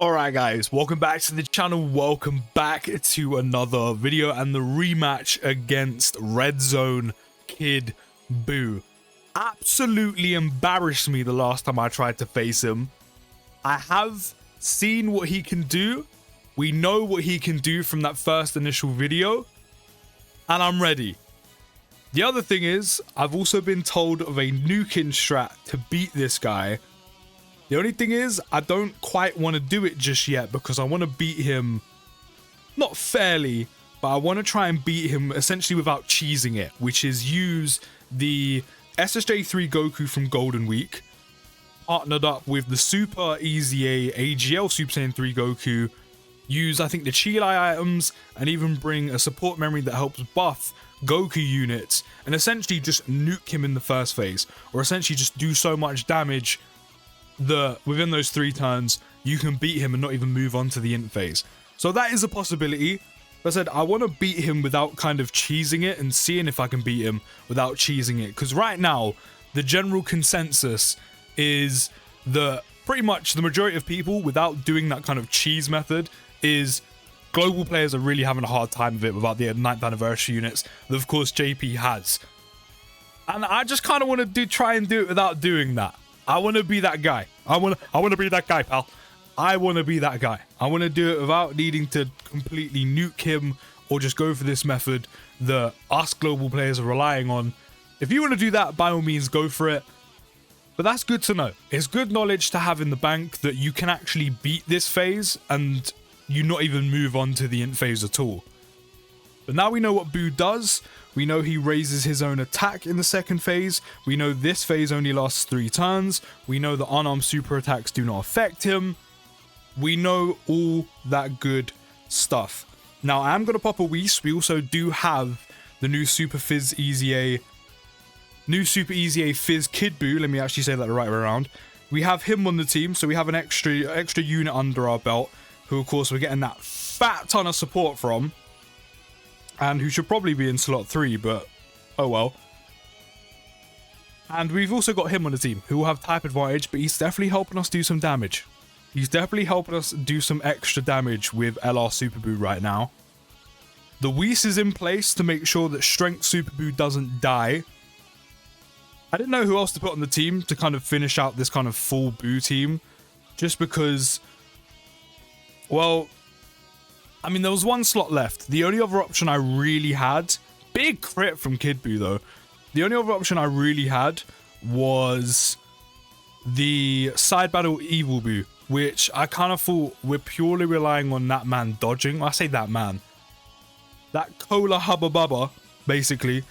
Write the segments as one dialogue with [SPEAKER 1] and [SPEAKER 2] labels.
[SPEAKER 1] Alright guys, welcome back to the channel, welcome back to another video and the rematch against Red Zone Kid Buu. Absolutely embarrassed me the last time I tried to face him. I have seen what he can do, we know what he can do from that first initial video, and I'm ready. The other thing is, I've also been told of a nuking strat to beat this guy. The only thing is, I don't quite want to do it just yet because I want to beat him, not fairly, but I want to try and beat him essentially without cheesing it, which is use the SSJ3 Goku from Golden Week, partnered up with the Super EZA AGL Super Saiyan 3 Goku, use I think the Chilai items, and even bring a support memory that helps buff Goku units, and essentially just nuke him in the first phase, or essentially just do so much damage that within those 3 turns you can beat him and not even move on to the int phase. So that is a possibility. Like I said, I want to beat him without kind of cheesing it and seeing if I can beat him without cheesing it, because right now the general consensus is that pretty much the majority of people, without doing that kind of cheese method, is global players are really having a hard time with it without the 9th anniversary units that of course JP has. And I just kind of want to try and do it without doing that. I want to be that guy. I want to be that guy, pal. I want to be that guy. I want to do it without needing to completely nuke him or just go for this method that us global players are relying on. If you want to do that, by all means, go for it. But that's good to know. It's good knowledge to have in the bank that you can actually beat this phase and you not even move on to the int phase at all. But now we know what Buu does. We know he raises his own attack in the second phase. We know this phase only lasts 3 turns. We know the unarmed super attacks do not affect him. We know all that good stuff. Now I am going to pop a Whis. We also do have the new Super Fizz EZA, Fizz Kid Buu. Let me actually say that the right way around. We have him on the team, so we have an extra unit under our belt, who of course we're getting that fat ton of support from, and who should probably be in slot 3, but oh well. And we've also got him on the team, who will have type advantage, but he's definitely helping us do some damage. He's definitely helping us do some extra damage with LR Super Buu right now. The Whis is in place to make sure that Strength Super Buu doesn't die. I didn't know who else to put on the team to kind of finish out this kind of full Buu team, just because, well, I mean, there was 1 slot left. The only other option I really had, big crit from Kid Buu though, the only other option I really had was the side battle Evil Buu, which I kind of thought we're purely relying on that man dodging. I say that man, that Cola Hubba Bubba, basically.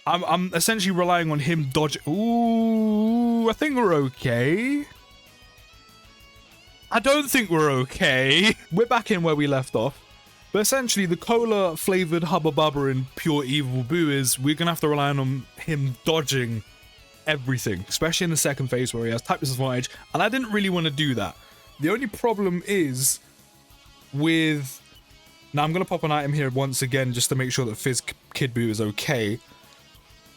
[SPEAKER 1] I'm essentially relying on him dodging. Ooh, I think we're okay. I don't think we're okay. We're back in where we left off. But essentially, the cola flavored Hubba Bubba in pure Evil Buu is we're going to have to rely on him dodging everything, especially in the second phase where he has type disadvantage. And I didn't really want to do that. The only problem is with... Now, I'm going to pop an item here once again just to make sure that Fizz Kid Buu is okay.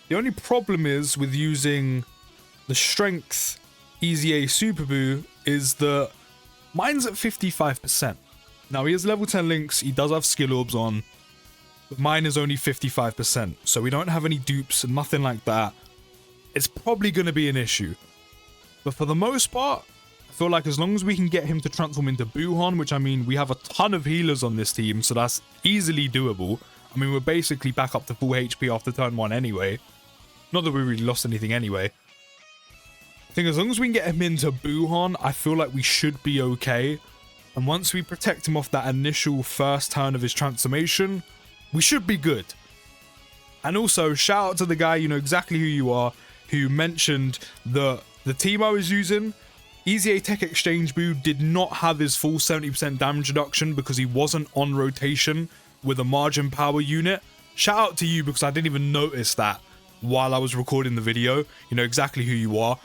[SPEAKER 1] The only problem is with using the Strength EZA Super Buu is that mine's at 55%. Now, he has level 10 links, he does have skill orbs on, but mine is only 55%, so we don't have any dupes and nothing like that. It's probably going to be an issue. But for the most part, I feel like as long as we can get him to transform into Buuhan, which I mean, we have a ton of healers on this team, so that's easily doable. I mean, we're basically back up to full HP after turn 1 anyway. Not that we really lost anything anyway. I think as long as we can get him into Buuhan, I feel like we should be okay. And once we protect him off that initial first turn of his transformation, we should be good. And also, shout out to the guy, you know exactly who you are, who mentioned that the team I was using, EZA Tech Exchange Buu, did not have his full 70% damage reduction because he wasn't on rotation with a margin power unit. Shout out to you because I didn't even notice that while I was recording the video. You know exactly who you are.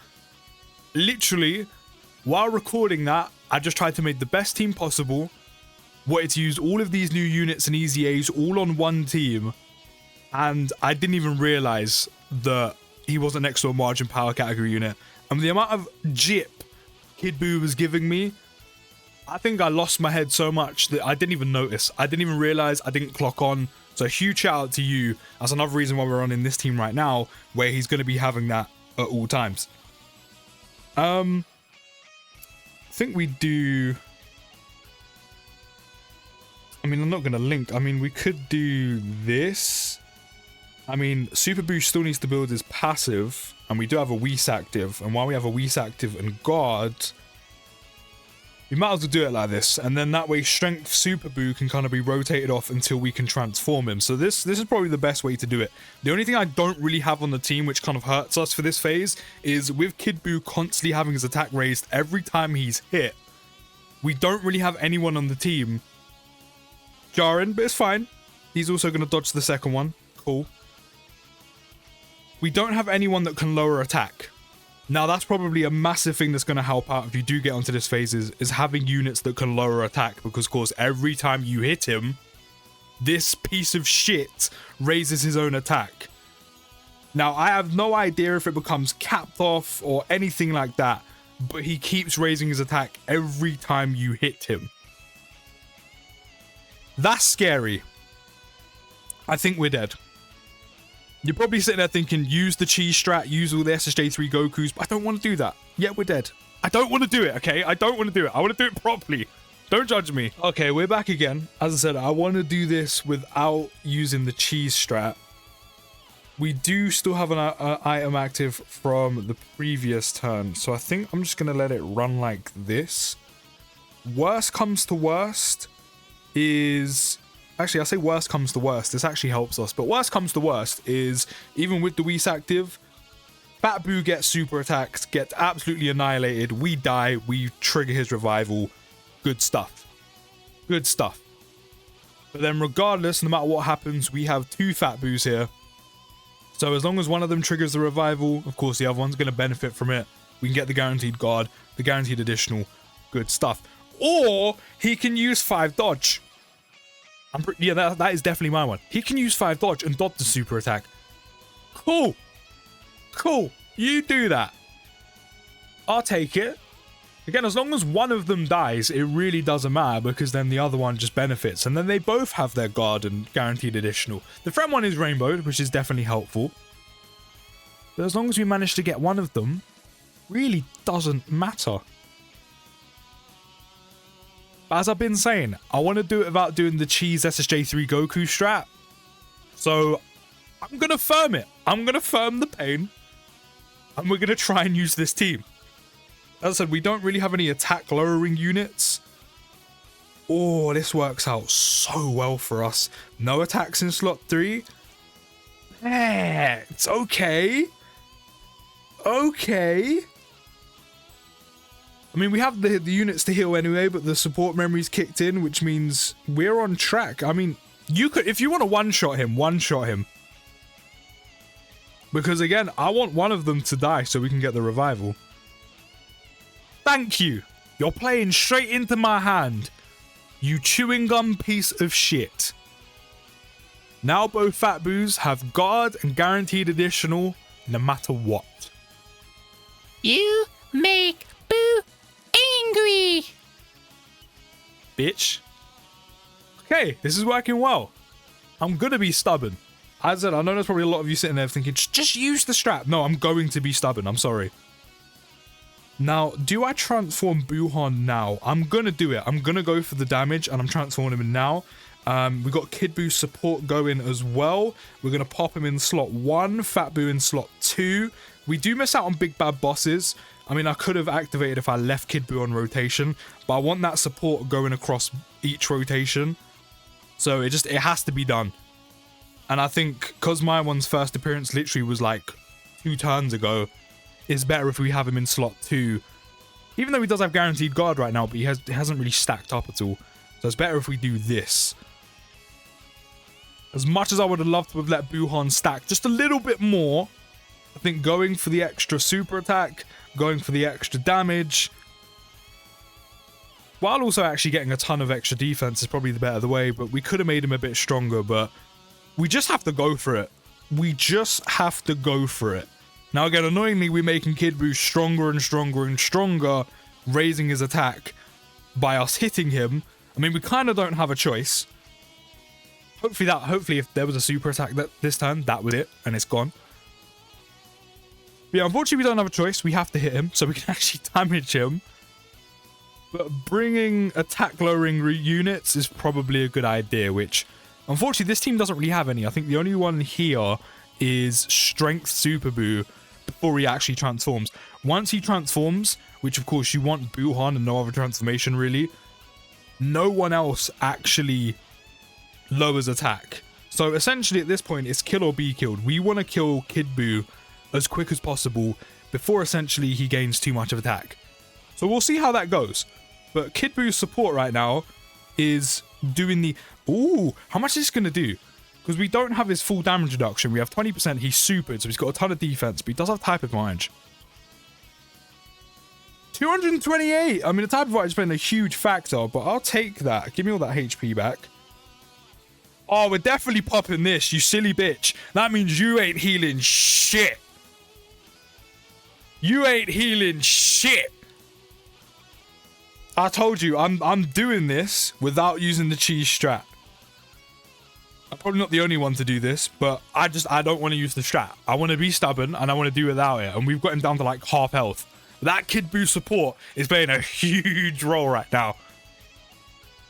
[SPEAKER 1] Literally, while recording that, I just tried to make the best team possible. Wanted to use all of these new units and EZAs all on one team. And I didn't even realize that he wasn't next to a margin power category unit. And the amount of jip Kid Buu was giving me, I think I lost my head so much that I didn't even notice. I didn't even realize. I didn't clock on. So huge shout out to you. That's another reason why we're on in this team right now, where he's going to be having that at all times. I think we do... I mean, I'm not going to link. I mean, we could do this. I mean, Super Boost still needs to build his passive, and we do have a Whis active. And while we have a Whis active and guard, we might as well do it like this. And then that way, Strength Super Boo can kind of be rotated off until we can transform him. So this is probably the best way to do it. The only thing I don't really have on the team, which kind of hurts us for this phase, is with Kid Buu constantly having his attack raised every time he's hit. We don't really have anyone on the team. Jarring, but it's fine. He's also going to dodge the second one. Cool. We don't have anyone that can lower attack. Now, that's probably a massive thing that's going to help out if you do get onto this phase is having units that can lower attack. Because, of course, every time you hit him, this piece of shit raises his own attack. Now, I have no idea if it becomes capped off or anything like that. But he keeps raising his attack every time you hit him. That's scary. I think we're dead. You're probably sitting there thinking, use the cheese strat, use all the SSJ3 Gokus, but I don't want to do that. Yeah, we're dead. I don't want to do it, okay? I don't want to do it. I want to do it properly. Don't judge me. Okay, we're back again. As I said, I want to do this without using the cheese strat. We do still have an item active from the previous turn, so I think I'm just going to let it run like this. Worst comes to worst is... Actually, I say worst comes to worst. This actually helps us. But worst comes to worst is, even with the Whis active, Fat Buu gets super attacked, gets absolutely annihilated. We die. We trigger his revival. Good stuff. Good stuff. But then regardless, no matter what happens, we have two Fat Buus here. So as long as one of them triggers the revival, of course the other one's going to benefit from it. We can get the guaranteed guard, the guaranteed additional. Good stuff. Or he can use 5 dodge. Yeah, that is definitely my one. He can use 5 dodge and dodge the super attack. Cool. Cool. You do that. I'll take it. Again, as long as one of them dies, it really doesn't matter because then the other one just benefits. And then they both have their guard and guaranteed additional. The friend one is rainbowed, which is definitely helpful. But as long as we manage to get one of them, really doesn't matter. As I've been saying, I want to do it without doing the cheese SSJ3 Goku strat. So, I'm going to firm it. I'm going to firm the pain. And we're going to try and use this team. As I said, we don't really have any attack lowering units. Oh, this works out so well for us. No attacks in slot 3. Yeah, it's okay. Okay. I mean, we have the units to heal anyway, but the support memory's kicked in, which means we're on track. I mean, you could, if you want to one-shot him, one-shot him. Because again, I want one of them to die so we can get the revival. Thank you. You're playing straight into my hand. You chewing gum piece of shit. Now both Fat Buus have guard and guaranteed additional no matter what.
[SPEAKER 2] You make Boo angry.
[SPEAKER 1] Bitch. Okay, this is working well. I'm gonna be stubborn. As I said, I know there's probably a lot of you sitting there thinking, just use the strap. No, I'm going to be stubborn. I'm sorry. Now, do I transform Buuhan now? I'm gonna do it. I'm gonna go for the damage and I'm transforming him now. We got Kid Buu support going as well. We're gonna pop him in slot 1, Fat Buu in slot 2. We do miss out on big bad bosses. I mean, I could have activated if I left Kid Buu on rotation, but I want that support going across each rotation. So it has to be done. And I think because my one's first appearance literally was like 2 turns ago, it's better if we have him in slot 2. Even though he does have guaranteed guard right now, but he hasn't really stacked up at all. So it's better if we do this. As much as I would have loved to have let Buuhan stack just a little bit more, I think going for the extra super attack, going for the extra damage, while also actually getting a ton of extra defense is probably the better way, but we could have made him a bit stronger, but we just have to go for it. We just have to go for it. Now again, annoyingly, we're making Kid Buu stronger and stronger and stronger, raising his attack. by us hitting him. I mean, we kind of don't have a choice. Hopefully if there was a super attack this turn, that was it, and it's gone. But yeah, unfortunately, we don't have a choice. We have to hit him, so we can actually damage him. But bringing attack lowering units is probably a good idea, which, unfortunately, this team doesn't really have any. I think the only one here is Strength Super Buu before he actually transforms. Once he transforms, which of course you want Buuhan and no other transformation really, no one else actually lowers attack. So essentially at this point, it's kill or be killed. We want to kill Kid Buu as quick as possible before essentially he gains too much of attack. So we'll see how that goes. But Kid Buu's support right now is doing the... Ooh, how much is this going to do? Because we don't have his full damage reduction. We have 20%. He's supered, so he's got a ton of defense, but he does have type advantage. 228! I mean, the type advantage has been a huge factor, but I'll take that. Give me all that HP back. Oh, we're definitely popping this, you silly bitch. That means you ain't healing shit. You ain't healing shit. I told you, I'm doing this without using the cheese strat. I'm probably not the only one to do this, but I don't want to use the strat. I want to be stubborn and I want to do without it. And we've got him down to like half health. That Kid Buu support is playing a huge role right now.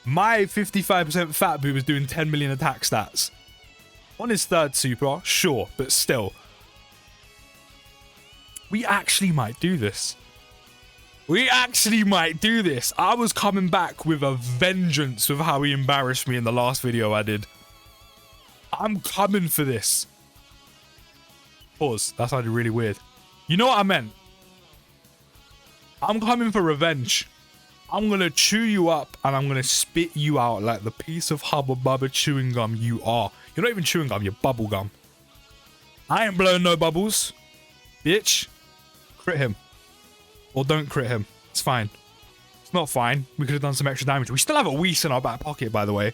[SPEAKER 1] My 55% Fat Buu is doing 10 million attack stats. On his third super, sure, but still. We actually might do this. We actually might do this. I was coming back with a vengeance with how he embarrassed me in the last video I did. I'm coming for this. Pause. That sounded really weird. You know what I meant? I'm coming for revenge. I'm going to chew you up and I'm going to spit you out like the piece of Hubba Bubba chewing gum you are. You're not even chewing gum, you're bubble gum. I ain't blowing no bubbles. Bitch. Crit him. Or don't crit him. It's fine. It's not fine. We could have done some extra damage. We still have a Whis in our back pocket, by the way.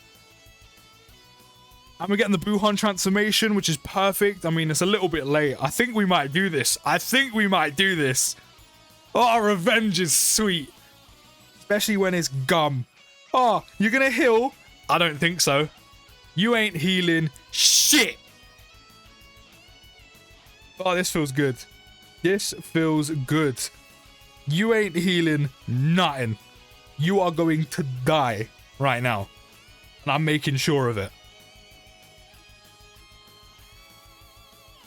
[SPEAKER 1] And we're getting the Buuhan transformation, which is perfect. I mean, it's a little bit late. I think we might do this. I think we might do this. Oh, revenge is sweet. Especially when it's gum. Oh, you're going to heal? I don't think so. You ain't healing shit. Oh, this feels good. This feels good. You ain't healing nothing. You are going to die right now. And I'm making sure of it.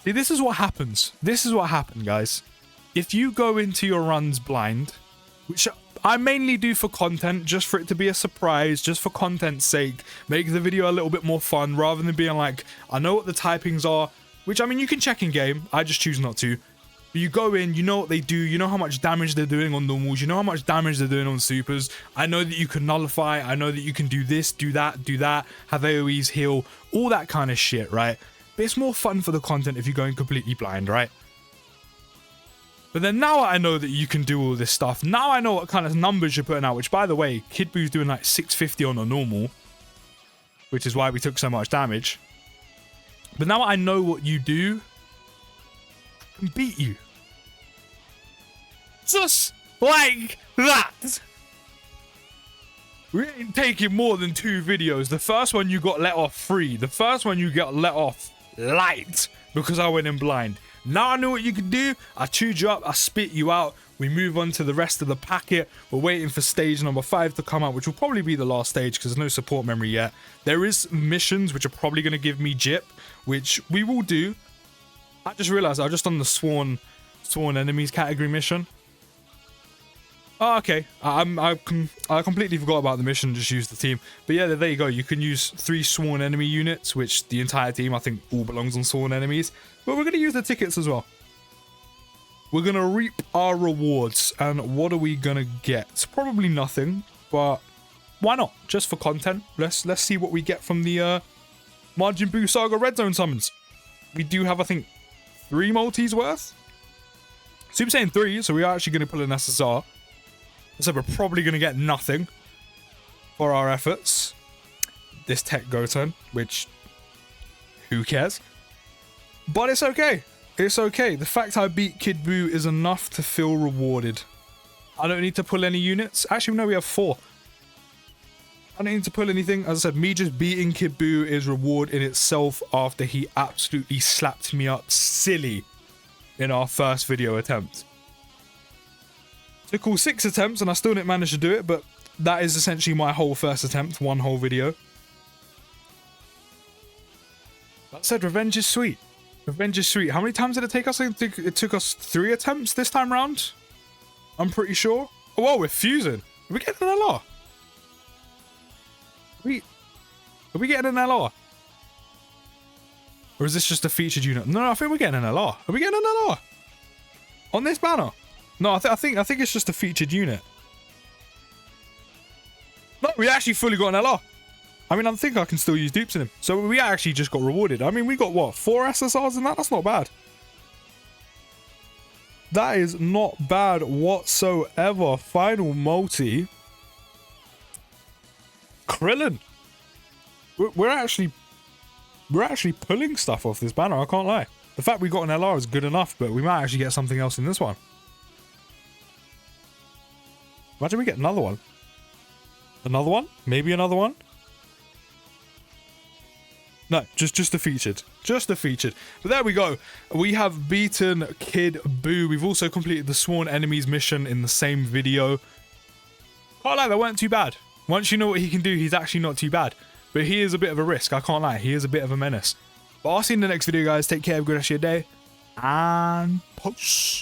[SPEAKER 1] See, this is what happens. This is what happened, guys. If you go into your runs blind, which I mainly do for content, just for it to be a surprise, just for content's sake, make the video a little bit more fun, rather than being like, I know what the typings are, which, I mean, you can check in game. I just choose not to. But you go in, you know what they do, you know how much damage they're doing on normals, you know how much damage they're doing on supers. I know that you can nullify, I know that you can do this, do that, have AoEs, heal, all that kind of shit, right? But it's more fun for the content if you're going completely blind, right? But then now I know that you can do all this stuff. Now I know what kind of numbers you're putting out, which, by the way, Kid Buu's doing like 650 on a normal, which is why we took so much damage. But now I know what you do, I can beat you. Just like that. We ain't taking more than 2 videos. The first one you got let off free. The first one you got let off light because I went in blind. Now I know what you can do. I chewed you up. I spit you out. We move on to the rest of the packet. We're waiting for stage number 5 to come out, which will probably be the last stage because there's no support memory yet. There is missions which are probably going to give me Jip, which we will do. I just realized I just done the sworn enemies category mission. Oh, okay. I completely forgot about the mission, just used the team. But yeah, there you go. You can use 3 sworn enemy units, which the entire team, I think, all belongs on sworn enemies. But we're going to use the tickets as well. We're going to reap our rewards. And what are we going to get? Probably nothing, but why not? Just for content. Let's see what we get from the Majin Buu Saga Red Zone summons. We do have, I think, 3 multis worth. Super Saiyan 3, so we are actually going to pull an SSR. So we're probably going to get nothing for our efforts. This Tech Goten, which, who cares? But it's okay. It's okay. The fact I beat Kid Buu is enough to feel rewarded. I don't need to pull any units. Actually, no, we have 4. I don't need to pull anything. As I said, me just beating Kid Buu is reward in itself after he absolutely slapped me up silly in our first video attempt. Took all 6 attempts and I still didn't manage to do it, but that is essentially my whole first attempt, one whole video. That said, revenge is sweet. Revenge is sweet. How many times did it take us? I think it took us 3 attempts this time round. I'm pretty sure. Oh, whoa, we're fusing. Are we getting an LR? Are we getting an LR? Or is this just a featured unit? No, I think we're getting an LR. Are we getting an LR? On this banner? No, I think it's just a featured unit. No, we actually fully got an LR. I mean, I think I can still use dupes in him. So we actually just got rewarded. I mean, we got, what, 4 SSRs in that? That's not bad. That is not bad whatsoever. Final multi. Krillin. We're actually pulling stuff off this banner, I can't lie. The fact we got an LR is good enough, but we might actually get something else in this one. Imagine we get another one. Another one? Maybe another one? No, just a featured. Just a featured. But there we go. We have beaten Kid Buu. We've also completed the Sworn Enemies mission in the same video. Can't lie, they weren't too bad. Once you know what he can do, he's actually not too bad. But he is a bit of a risk, I can't lie. He is a bit of a menace. But I'll see you in the next video, guys. Take care, have a good rest of your day. And peace.